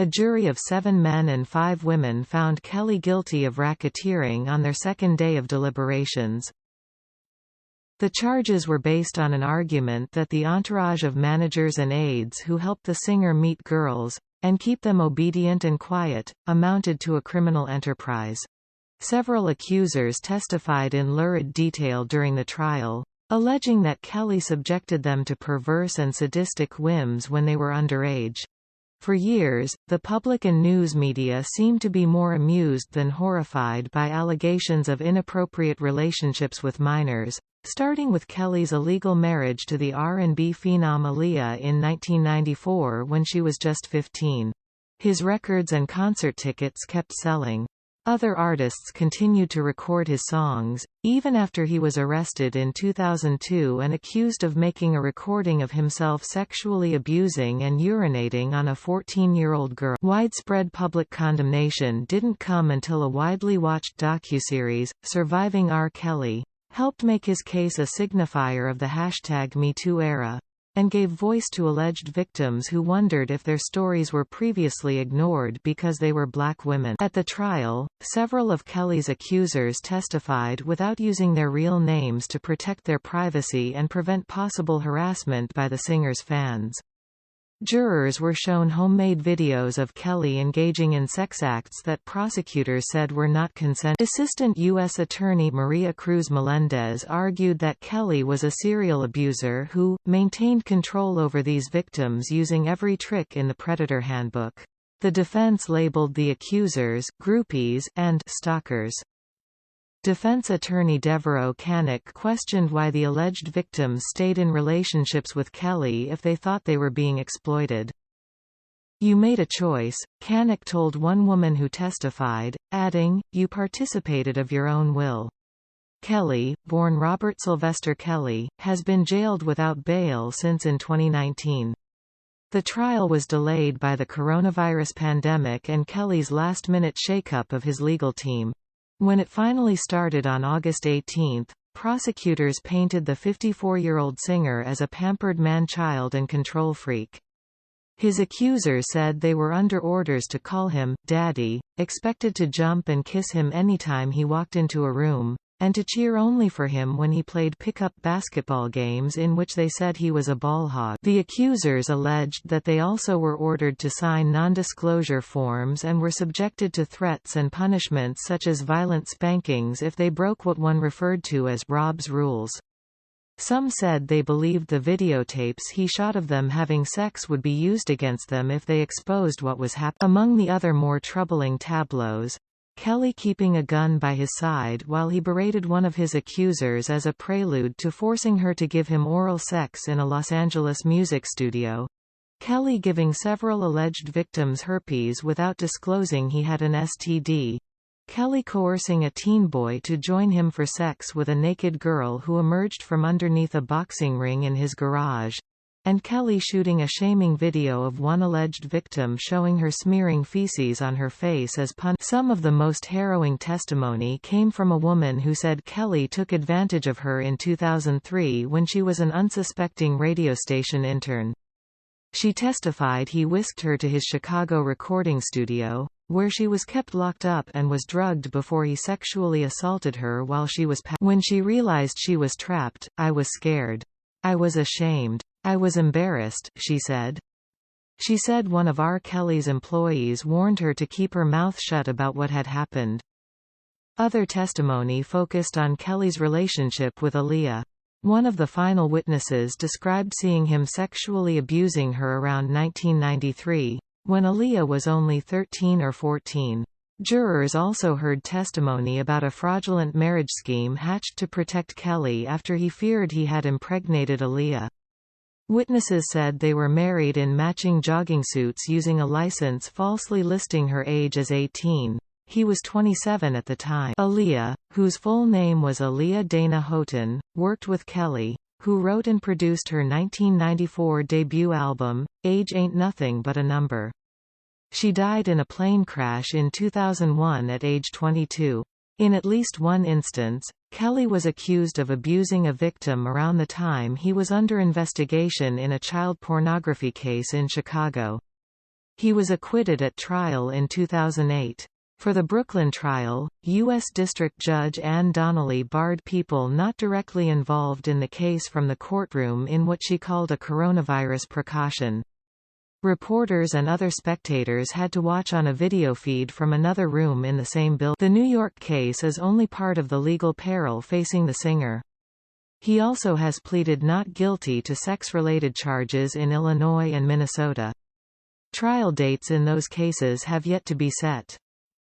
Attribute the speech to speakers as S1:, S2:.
S1: A jury of 7 men and 5 women found Kelly guilty of racketeering on their second day of deliberations. The charges were based on an argument that the entourage of managers and aides who helped the singer meet girls, and keep them obedient and quiet, amounted to a criminal enterprise. Several accusers testified in lurid detail during the trial, alleging that Kelly subjected them to perverse and sadistic whims when they were underage. For years, the public and news media seemed to be more amused than horrified by allegations of inappropriate relationships with minors, starting with Kelly's illegal marriage to the R&B phenom Aaliyah in 1994 when she was just 15. His records and concert tickets kept selling. Other artists continued to record his songs, even after he was arrested in 2002 and accused of making a recording of himself sexually abusing and urinating on a 14-year-old girl. Widespread public condemnation didn't come until a widely watched docuseries, Surviving R. Kelly, helped make his case a signifier of the #MeToo era, and gave voice to alleged victims who wondered if their stories were previously ignored because they were black women. At the trial, several of Kelly's accusers testified without using their real names to protect their privacy and prevent possible harassment by the singer's fans. Jurors were shown homemade videos of Kelly engaging in sex acts that prosecutors said were not consensual. Assistant U.S. Attorney Maria Cruz Melendez argued that Kelly was a serial abuser who maintained control over these victims using every trick in the Predator Handbook. The defense labeled the accusers groupies and stalkers. Defense attorney Devereaux Canick questioned why the alleged victims stayed in relationships with Kelly if they thought they were being exploited. "You made a choice," Canick told one woman who testified, adding, "You participated of your own will." Kelly, born Robert Sylvester Kelly, has been jailed without bail since in 2019. The trial was delayed by the coronavirus pandemic and Kelly's last-minute shakeup of his legal team. When it finally started on August 18, prosecutors painted the 54-year-old singer as a pampered man-child and control freak. His accusers said they were under orders to call him "Daddy," expected to jump and kiss him anytime he walked into a room, and to cheer only for him when he played pickup basketball games in which they said he was a ball hog. The accusers alleged that they also were ordered to sign non-disclosure forms and were subjected to threats and punishments such as violent spankings if they broke what one referred to as Rob's rules. Some said they believed the videotapes he shot of them having sex would be used against them if they exposed what was happening. Among the other more troubling tableaus, Kelly keeping a gun by his side while he berated one of his accusers as a prelude to forcing her to give him oral sex in a Los Angeles music studio. Kelly giving several alleged victims herpes without disclosing he had an STD. Kelly coercing a teen boy to join him for sex with a naked girl who emerged from underneath a boxing ring in his garage. And Kelly shooting a shaming video of one alleged victim showing her smearing feces on her face as punishment. Some of the most harrowing testimony came from a woman who said Kelly took advantage of her in 2003 when she was an unsuspecting radio station intern. She testified he whisked her to his Chicago recording studio, where she was kept locked up and was drugged before he sexually assaulted her while she was When she realized she was trapped, "I was scared. I was ashamed. I was embarrassed," she said. She said one of R. Kelly's employees warned her to keep her mouth shut about what had happened. Other testimony focused on Kelly's relationship with Aaliyah. One of the final witnesses described seeing him sexually abusing her around 1993, when Aaliyah was only 13 or 14. Jurors also heard testimony about a fraudulent marriage scheme hatched to protect Kelly after he feared he had impregnated Aaliyah. Witnesses said they were married in matching jogging suits using a license falsely listing her age as 18. He was 27 at the time. Aaliyah, whose full name was Aaliyah Dana Houghton, worked with Kelly, who wrote and produced her 1994 debut album, Age Ain't Nothing But a Number. She died in a plane crash in 2001 at age 22. In at least one instance, Kelly was accused of abusing a victim around the time he was under investigation in a child pornography case in Chicago. He was acquitted at trial in 2008. For the Brooklyn trial, U.S. District Judge Ann Donnelly barred people not directly involved in the case from the courtroom in what she called a coronavirus precaution. Reporters and other spectators had to watch on a video feed from another room in the same building. The New York case is only part of the legal peril facing the singer. He also has pleaded not guilty to sex-related charges in Illinois and Minnesota. Trial dates in those cases have yet to be set.